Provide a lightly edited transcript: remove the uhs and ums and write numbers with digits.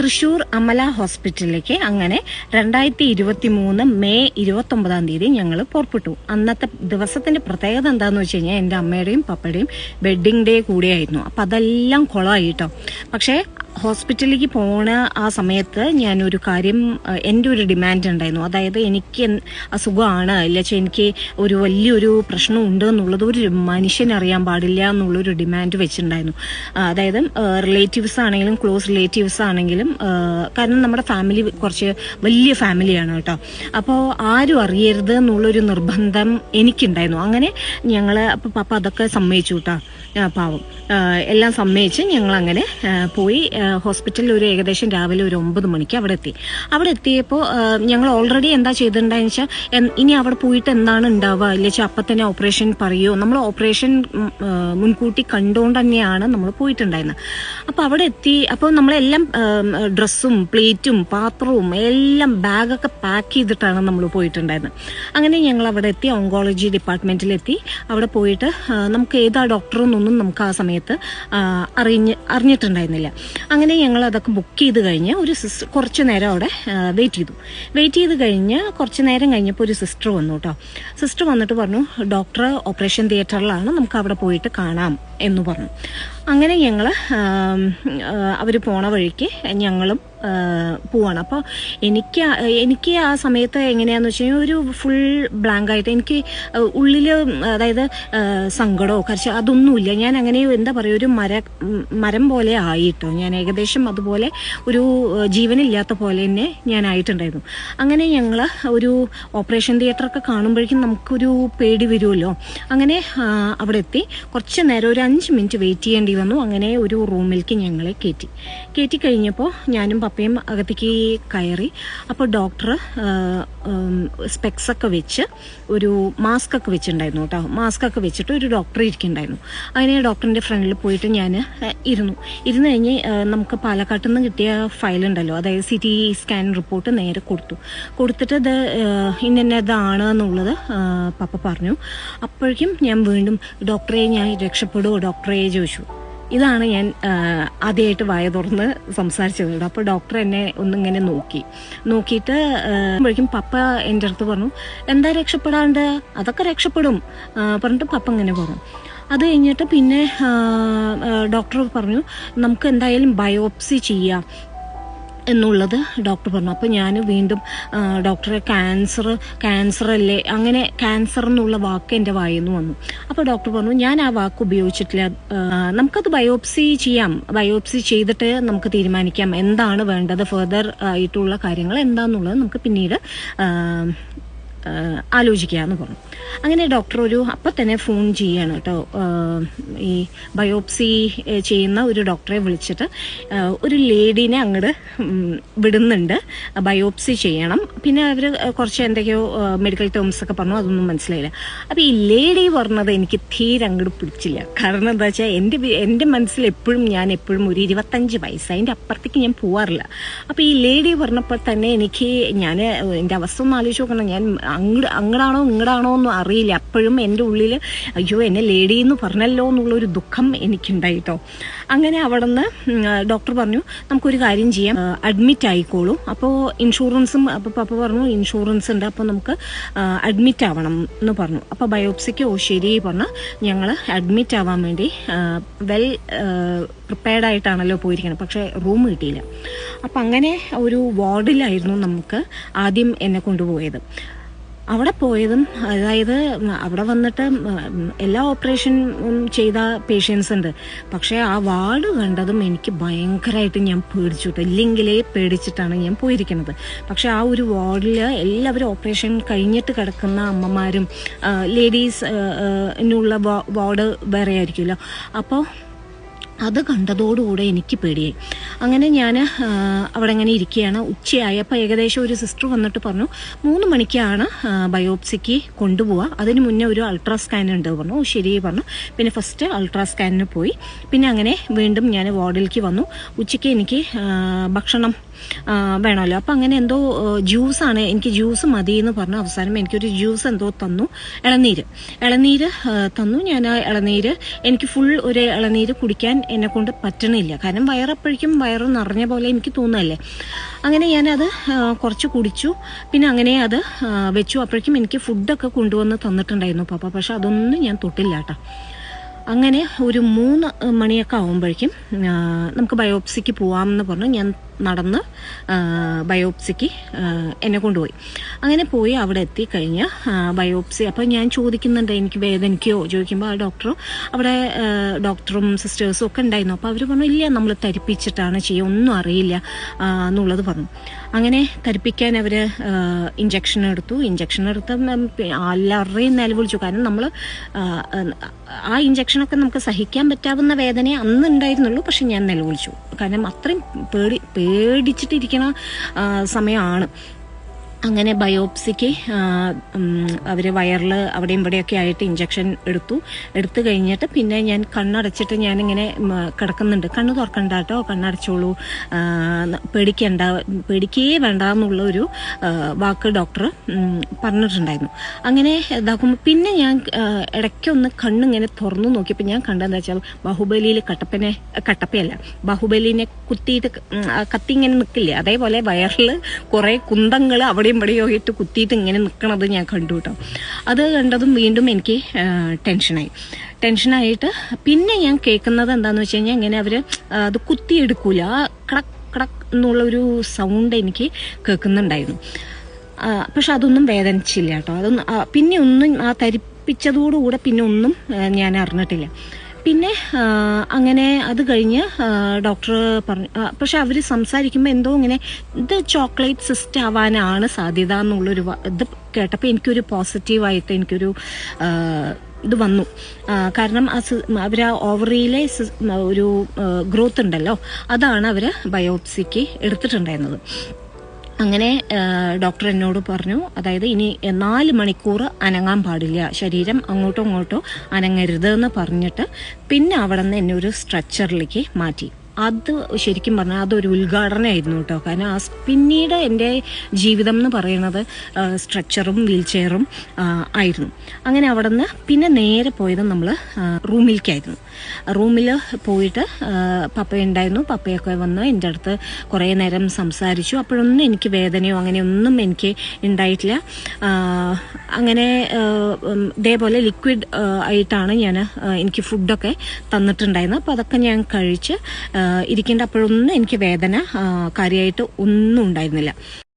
തൃശ്ശൂർ അമല ഹോസ്പിറ്റലിലേക്ക് അങ്ങനെ 2023 മെയ് 29 ഞങ്ങൾ പുറപ്പെട്ടു. അന്നത്തെ ദിവസത്തിന്റെ പ്രത്യേകത എന്താണെന്ന് വെച്ച് കഴിഞ്ഞാൽ എൻ്റെ അമ്മയുടെയും പപ്പയുടെയും വെഡ്ഡിങ് ഡേ കൂടിയായിരുന്നു. അപ്പം അതെല്ലാം കുളമായിട്ടോ. പക്ഷേ ഹോസ്പിറ്റലിലേക്ക് പോണ ആ സമയത്ത് ഞാനൊരു കാര്യം, എൻ്റെ ഒരു ഡിമാൻഡ് ഉണ്ടായിരുന്നു. അതായത് എനിക്ക് അസുഖമാണ് ഇല്ലച്ചാൽ എനിക്ക് ഒരു വലിയൊരു പ്രശ്നം ഉണ്ട് എന്നുള്ളത് ഒരു മനുഷ്യനറിയാൻ പാടില്ല എന്നുള്ളൊരു ഡിമാൻഡ് വെച്ചിട്ടുണ്ടായിരുന്നു. അതായത് റിലേറ്റീവ്സ് ആണെങ്കിലും ക്ലോസ് റിലേറ്റീവ്സ് ആണെങ്കിലും, കാരണം നമ്മുടെ ഫാമിലി കുറച്ച് വലിയ ഫാമിലിയാണ് കേട്ടോ. അപ്പോൾ ആരും അറിയരുത് എന്നുള്ളൊരു നിർബന്ധം എനിക്കുണ്ടായിരുന്നു. അങ്ങനെ ഞങ്ങൾ അപ്പോൾ പപ്പ അതൊക്കെ സമ്മതിച്ചു കേട്ടോ, പാവം എല്ലാം സമ്മതിച്ച് ഞങ്ങളങ്ങനെ പോയി. ഹോസ്പിറ്റലിൽ ഒരു ഏകദേശം രാവിലെ ഒരു 9 മണിക്ക് അവിടെ എത്തി. അവിടെ എത്തിയപ്പോൾ ഞങ്ങൾ ഓൾറെഡി എന്താ ചെയ്തിട്ടുണ്ടായെന്ന് വെച്ചാൽ, ഇനി അവിടെ പോയിട്ട് എന്താണ് ഉണ്ടാവുക ഇല്ലെങ്കിൽ അപ്പം തന്നെ ഓപ്പറേഷൻ പറയുമോ, നമ്മൾ ഓപ്പറേഷൻ മുൻകൂട്ടി കണ്ടുകൊണ്ട് തന്നെയാണ് നമ്മൾ പോയിട്ടുണ്ടായിരുന്നത്. അപ്പോൾ അവിടെ എത്തി. അപ്പോൾ നമ്മളെല്ലാം ഡ്രസ്സും പ്ലേറ്റും പാത്രവും എല്ലാം ബാഗൊക്കെ പാക്ക് ചെയ്തിട്ടാണ് നമ്മൾ പോയിട്ടുണ്ടായിരുന്നത്. അങ്ങനെ ഞങ്ങൾ അവിടെ എത്തി, ഓങ്കോളജി ഡിപ്പാർട്ട്മെന്റിലെത്തി. അവിടെ പോയിട്ട് നമുക്ക് ഏതാ ഡോക്ടറെന്നൊന്നും നമുക്ക് ആ സമയത്ത് അറിഞ്ഞിട്ടുണ്ടായിരുന്നില്ല. അങ്ങനെ ഞങ്ങൾ അതൊക്കെ ബുക്ക് ചെയ്ത് കഴിഞ്ഞ് ഒരു കുറച്ച് നേരം അവിടെ വെയിറ്റ് ചെയ്ത് കഴിഞ്ഞ് കുറച്ച് നേരം കഴിഞ്ഞപ്പോൾ ഒരു സിസ്റ്റർ വന്നു കേട്ടോ. സിസ്റ്റർ വന്നിട്ട് പറഞ്ഞു, ഡോക്ടർ ഓപ്പറേഷൻ തിയേറ്ററിലാണ്, നമുക്ക് അവിടെ പോയിട്ട് കാണാം എന്ന് പറഞ്ഞു. അങ്ങനെ ഞങ്ങൾ അവർ പോണ വഴിക്ക് ഞങ്ങളും പോവാണ്. അപ്പോൾ എനിക്ക് ആ സമയത്ത് എങ്ങനെയാന്ന് വെച്ച് കഴിഞ്ഞാൽ ഒരു ഫുൾ ബ്ലാങ്ക് ആയിട്ട് എനിക്ക് ഉള്ളിൽ, അതായത് സങ്കടമോ കരച്ചോ അതൊന്നുമില്ല. ഞാൻ അങ്ങനെ എന്താ പറയുക, ഒരു മരം പോലെ ആയിട്ടോ. ഞാൻ ഏകദേശം അതുപോലെ ഒരു ജീവനില്ലാത്ത പോലെ തന്നെ ഞാൻ ആയിട്ടുണ്ടായിരുന്നു. അങ്ങനെ ഞങ്ങൾ ഒരു ഓപ്പറേഷൻ തിയേറ്ററൊക്കെ കാണുമ്പോഴേക്കും നമുക്കൊരു പേടി വരുമല്ലോ. അങ്ങനെ അവിടെ എത്തി കുറച്ച് നേരം ഒരു 5 മിനിറ്റ് വെയിറ്റ് ചെയ്യേണ്ടി വന്നു. അങ്ങനെ ഒരു റൂമിലേക്ക് ഞങ്ങളെ കയറ്റി കഴിഞ്ഞപ്പോൾ ഞാനും പപ്പയും അകത്തേക്ക് കയറി. അപ്പോൾ ഡോക്ടർ സ്പെക്സ് ഒക്കെ വെച്ച് ഒരു മാസ്ക് ഒക്കെ വെച്ചിട്ടുണ്ടായിരുന്നു കേട്ടോ. മാസ്ക് ഒക്കെ വെച്ചിട്ട് ഒരു ഡോക്ടർ ഇരിക്കുന്നുണ്ടായിരുന്നു. അങ്ങനെ ഡോക്ടറിൻ്റെ ഫ്രണ്ടിൽ പോയിട്ട് ഞാൻ ഇരുന്നു കഴിഞ്ഞ് നമുക്ക് പാലക്കാട്ടിൽ നിന്ന് കിട്ടിയ ഫയലുണ്ടല്ലോ, അതായത് CT സ്കാൻ റിപ്പോർട്ട് നേരെ കൊടുത്തിട്ട് ഇത് ഇന്നതാണ് എന്നുള്ളത് പപ്പ പറഞ്ഞു. അപ്പോഴേക്കും ഞാൻ വീണ്ടും ഡോക്ടറെ ഞാൻ രക്ഷപ്പെടുമോ ഡോക്ടറെ ചോദിച്ചു. ഇതാണ് ഞാൻ ആദ്യമായിട്ട് വായ തുറന്ന് സംസാരിച്ചത്. അപ്പോൾ ഡോക്ടർ എന്നെ ഒന്നിങ്ങനെ നോക്കിയിട്ട് അപ്പോഴേക്കും പപ്പ എൻ്റെ അടുത്ത് പറഞ്ഞു, എന്താ രക്ഷപ്പെടാണ്ട്, അതൊക്കെ രക്ഷപ്പെടും പറഞ്ഞിട്ട് പപ്പ ഇങ്ങനെ പറഞ്ഞു. അത് കഴിഞ്ഞിട്ട് പിന്നെ ഡോക്ടർ പറഞ്ഞു, നമുക്ക് എന്തായാലും ബയോപ്സി ചെയ്യാം എന്നുള്ളത് ഡോക്ടർ പറഞ്ഞു. അപ്പോൾ ഞാൻ വീണ്ടും ഡോക്ടറെ ക്യാൻസർ അല്ലേ, അങ്ങനെ ക്യാൻസർ എന്നുള്ള വാക്ക് എൻ്റെ വായിന്ന് വന്നു. അപ്പോൾ ഡോക്ടർ പറഞ്ഞു, ഞാൻ ആ വാക്ക് ഉപയോഗിച്ചിട്ടില്ല, നമുക്കത് ബയോപ്സി ചെയ്യാം, ബയോപ്സി ചെയ്തിട്ട് നമുക്ക് തീരുമാനിക്കാം എന്താണ് വേണ്ടത്, ഫെർദർ ആയിട്ടുള്ള കാര്യങ്ങൾ എന്താണെന്നുള്ളത് നമുക്ക് പിന്നീട് ആലോചിക്കാമെന്ന് പറഞ്ഞു. അങ്ങനെ ഡോക്ടർ അപ്പം തന്നെ ഫോൺ ചെയ്യാണ് കേട്ടോ. ഈ ബയോപ്സി ചെയ്യുന്ന ഒരു ഡോക്ടറെ വിളിച്ചിട്ട് ഒരു ലേഡീനെ അങ്ങോട്ട് വിടുന്നുണ്ട്, ബയോപ്സി ചെയ്യണം. പിന്നെ അവർ കുറച്ച് എന്തൊക്കെയോ മെഡിക്കൽ ടേംസ് ഒക്കെ പറഞ്ഞു, അതൊന്നും മനസ്സിലായില്ല. അപ്പോൾ ഈ ലേഡി പറഞ്ഞത് എനിക്ക് തീരെ അങ്ങോട്ട് പിടിച്ചില്ല. കാരണം എന്താ വെച്ചാൽ എൻ്റെ മനസ്സിൽ ഞാൻ എപ്പോഴും ഒരു 25 വയസ്സ്, അതിൻ്റെ അപ്പുറത്തേക്ക് ഞാൻ പോവാറില്ല. അപ്പോൾ ഈ ലേഡി പറഞ്ഞപ്പോൾ തന്നെ ഞാൻ എൻ്റെ അവസ്ഥ ഒന്ന് ആലോചിച്ച് നോക്കണം. ഞാൻ അങ്ങടാണോ ഇങ്ങടാണോ ഒന്നും അറിയില്ല. അപ്പോഴും എൻ്റെ ഉള്ളിൽ അയ്യോ എന്നെ ലേഡി എന്ന് പറഞ്ഞല്ലോ എന്നുള്ളൊരു ദുഃഖം എനിക്കുണ്ടായിട്ടോ. അങ്ങനെ അവിടെ നിന്ന് ഡോക്ടർ പറഞ്ഞു, നമുക്കൊരു കാര്യം ചെയ്യാം, അഡ്മിറ്റ് ആയിക്കോളൂ. അപ്പോൾ ഇൻഷുറൻസും, അപ്പോൾ പപ്പ പറഞ്ഞു ഇൻഷുറൻസ് ഉണ്ട്, അപ്പോൾ നമുക്ക് അഡ്മിറ്റ് ആവണം എന്ന് പറഞ്ഞു. അപ്പോൾ ബയോപ്സിക്ക് ശരി പറഞ്ഞാൽ ഞങ്ങൾ അഡ്മിറ്റ് ആവാൻ വേണ്ടി വെൽ പ്രിപ്പയർഡ് ആയിട്ടാണല്ലോ പോയിരിക്കുന്നത്. പക്ഷേ റൂം കിട്ടിയില്ല. അപ്പം അങ്ങനെ ഒരു വാർഡിലായിരുന്നു നമുക്ക് ആദ്യം എന്നെ കൊണ്ടുപോയത്. അവിടെ പോയതും, അതായത് അവിടെ വന്നിട്ട് എല്ലാ ഓപ്പറേഷനും ചെയ്ത പേഷ്യൻസ് ഉണ്ട്. പക്ഷേ ആ വാർഡ് കണ്ടതും എനിക്ക് ഭയങ്കരമായിട്ട് ഞാൻ പേടിച്ചു. ഇല്ലെങ്കിലേ പേടിച്ചിട്ടാണ് ഞാൻ പോയിരിക്കുന്നത്. പക്ഷേ ആ ഒരു വാർഡിൽ എല്ലാവരും ഓപ്പറേഷൻ കഴിഞ്ഞിട്ട് കിടക്കുന്ന അമ്മമാരും ലേഡീസിനുള്ള വാർഡ് വേറെ ആയിരിക്കുമല്ലോ. അപ്പോൾ അത് കണ്ടതോടുകൂടെ എനിക്ക് പേടിയായി. അങ്ങനെ ഞാൻ അവിടെ അങ്ങനെ ഇരിക്കുകയാണ്. ഉച്ചയായപ്പോൾ ഏകദേശം ഒരു സിസ്റ്റർ വന്നിട്ട് പറഞ്ഞു, 3 മണിക്കാണ് ബയോപ്സിക്ക് കൊണ്ടുപോവുക, അതിന് മുന്നേ ഒരു അൾട്രാ സ്കാൻ ഉണ്ട് പറഞ്ഞു. ശരി പറഞ്ഞു. പിന്നെ ഫസ്റ്റ് അൾട്രാ സ്കാനിന് പോയി. പിന്നെ അങ്ങനെ വീണ്ടും ഞാൻ വാർഡിലേക്ക് വന്നു. ഉച്ചയ്ക്ക് എനിക്ക് ഭക്ഷണം വേണമല്ലോ. അപ്പം അങ്ങനെ എന്തോ ജ്യൂസാണ്, എനിക്ക് ജ്യൂസ് മതി എന്ന് പറഞ്ഞു. അവസാനം എനിക്കൊരു ജ്യൂസ് എന്തോ തന്നു, ഇളനീര് തന്നു. ഞാൻ ആ ഇളനീര്, എനിക്ക് ഫുൾ ഒരു ഇളനീര് കുടിക്കാൻ എന്നെ കൊണ്ട് പറ്റണില്ല, കാരണം വയറപ്പോഴേക്കും വയറ് നിറഞ്ഞ പോലെ എനിക്ക് തോന്നുന്നല്ലേ. അങ്ങനെ ഞാനത് കുറച്ച് കുടിച്ചു. പിന്നെ അങ്ങനെ അത് വെച്ചു. അപ്പോഴേക്കും എനിക്ക് ഫുഡൊക്കെ കൊണ്ടുവന്ന് തന്നിട്ടുണ്ടായിരുന്നു പപ്പ, പക്ഷെ അതൊന്നും ഞാൻ തൊട്ടില്ല കേട്ടോ. അങ്ങനെ ഒരു 3 മണിയൊക്കെ ആകുമ്പോഴേക്കും നമുക്ക് ബയോപ്സിക്ക് പോവാമെന്ന് പറഞ്ഞു. ഞാൻ നടന്ന് ബയോപ്സിക്ക് എന്നെ കൊണ്ടുപോയി. അങ്ങനെ പോയി അവിടെ എത്തിക്കഴിഞ്ഞ് ബയോപ്സി, അപ്പോൾ ഞാൻ ചോദിക്കുന്നുണ്ട് എനിക്ക് വേദനിക്കോ ചോദിക്കുമ്പോൾ ആ ഡോക്ടറും സിസ്റ്റേഴ്സും ഒക്കെ ഉണ്ടായിരുന്നു. അപ്പോൾ അവർ പറഞ്ഞു ഇല്ല, നമ്മൾ തരിപ്പിച്ചിട്ടാണ് ചെയ്യുക, ഒന്നും അറിയില്ല എന്നുള്ളത് പറഞ്ഞു. അങ്ങനെ തരിപ്പിക്കാൻ അവർ ഇഞ്ചക്ഷൻ എടുത്ത് എല്ലാവരുടെയും നിലവിളിച്ചു. കാരണം നമ്മൾ ആ ഇഞ്ചക്ഷനൊക്കെ നമുക്ക് സഹിക്കാൻ പറ്റാവുന്ന വേദനയെ അന്ന് ഉണ്ടായിരുന്നുള്ളൂ. പക്ഷെ ഞാൻ നിലവിളിച്ചു, കാരണം അത്രയും പേടിച്ചിട്ടിരിക്കണ സമയമാണ്. അങ്ങനെ ബയോപ്സിക്ക് അവർ വയറിൽ അവിടെയും ഇവിടെയൊക്കെ ആയിട്ട് ഇഞ്ചക്ഷൻ എടുത്തു കഴിഞ്ഞിട്ട് പിന്നെ ഞാൻ കണ്ണടച്ചിട്ട് ഞാനിങ്ങനെ കിടക്കുന്നുണ്ട്. കണ്ണ് തുറക്കണ്ട കേട്ടോ, കണ്ണടച്ചോളൂ, പേടിക്കേ വേണ്ട എന്നുള്ള ഒരു വാക്ക് ഡോക്ടർ പറഞ്ഞിട്ടുണ്ടായിരുന്നു. അങ്ങനെ ഇതാക്കുമ്പോൾ പിന്നെ ഞാൻ ഇടയ്ക്കൊന്ന് കണ്ണിങ്ങനെ തുറന്നു നോക്കിയപ്പോൾ ഞാൻ കണ്ടതെന്താ വെച്ചാൽ ബാഹുബലിയിൽ കട്ടപ്പയല്ല, ബാഹുബലിനെ കുത്തിയിട്ട് കത്തി ഇങ്ങനെ നിൽക്കില്ലേ, അതേപോലെ വയറിൽ കുറേ കുന്തങ്ങൾ അവിടെ ഇവിടെയോ ഇട്ട് കുത്തിയിട്ട് ഇങ്ങനെ നിൽക്കണത് ഞാൻ കണ്ടു കേട്ടോ. അത് കണ്ടതും വീണ്ടും എനിക്ക് ടെൻഷനായിട്ട് പിന്നെ ഞാൻ കേൾക്കുന്നത് എന്താണെന്ന് വെച്ച് കഴിഞ്ഞാൽ ഇങ്ങനെ അവർ അത് കുത്തിയെടുക്കൂല, കടക് കടക് എന്നുള്ളൊരു സൗണ്ട് എനിക്ക് കേൾക്കുന്നുണ്ടായിരുന്നു. പക്ഷെ അതൊന്നും വേദനിച്ചില്ല കേട്ടോ. അതൊന്നും പിന്നെ ഒന്നും ആ തരിപ്പിച്ചതോടുകൂടെ പിന്നെ ഒന്നും ഞാൻ അറിഞ്ഞിട്ടില്ല. പിന്നെ അങ്ങനെ അത് കഴിഞ്ഞ് ഡോക്ടർ പറഞ്ഞു, പക്ഷെ അവർ സംസാരിക്കുമ്പോൾ എന്തോ ഇങ്ങനെ ഇത് ചോക്ലേറ്റ് സിസ്റ്റ് ആവാനാണ് സാധ്യത എന്നുള്ളൊരു ഇത് കേട്ടപ്പോൾ എനിക്കൊരു പോസിറ്റീവായിട്ട് എനിക്കൊരു ഇത് വന്നു. കാരണം അവർ ആ ഓവറിയിലെ ഒരു ഗ്രോത്ത് ഉണ്ടല്ലോ, അതാണ് അവർ ബയോപ്സിക്ക് എടുത്തിട്ടുണ്ടായിരുന്നത്. അങ്ങനെ ഡോക്ടർ എന്നോട് പറഞ്ഞു, അതായത് ഇനി 4 മണിക്കൂർ അനങ്ങാൻ പാടില്ല, ശരീരം അങ്ങോട്ടോ ഇങ്ങോട്ടോ അനങ്ങരുത് എന്ന് പറഞ്ഞിട്ട് പിന്നെ അവിടെ നിന്ന് എന്നെ ഒരു സ്ട്രെച്ചറിലേക്ക് മാറ്റി. അത് ശരിക്കും പറഞ്ഞാൽ അതൊരു ഉദ്ഘാടനമായിരുന്നു കേട്ടോ. കാരണം പിന്നീട് എൻ്റെ ജീവിതം എന്ന് പറയുന്നത് സ്ട്രെച്ചറും വീൽ ചെയറും ആയിരുന്നു. അങ്ങനെ അവിടെ നിന്ന് പിന്നെ നേരെ പോയത് നമ്മൾ റൂമിലേക്കായിരുന്നു. റൂമിൽ പോയിട്ട് പപ്പയുണ്ടായിരുന്നു. പപ്പയൊക്കെ വന്ന് എൻ്റെ അടുത്ത് കുറേ നേരം സംസാരിച്ചു. അപ്പോഴൊന്നും എനിക്ക് വേദനയോ അങ്ങനെയൊന്നും എനിക്ക് ഉണ്ടായിട്ടില്ല. അങ്ങനെ ഇതേപോലെ ലിക്വിഡ് ആയിട്ടാണ് എനിക്ക് ഫുഡൊക്കെ തന്നിട്ടുണ്ടായിരുന്നത്. അപ്പോൾ അതൊക്കെ ഞാൻ കഴിച്ച് ഇരിക്കേണ്ട. അപ്പോഴൊന്നും എനിക്ക് വേദന കാര്യമായിട്ട് ഒന്നും ഉണ്ടായിരുന്നില്ല.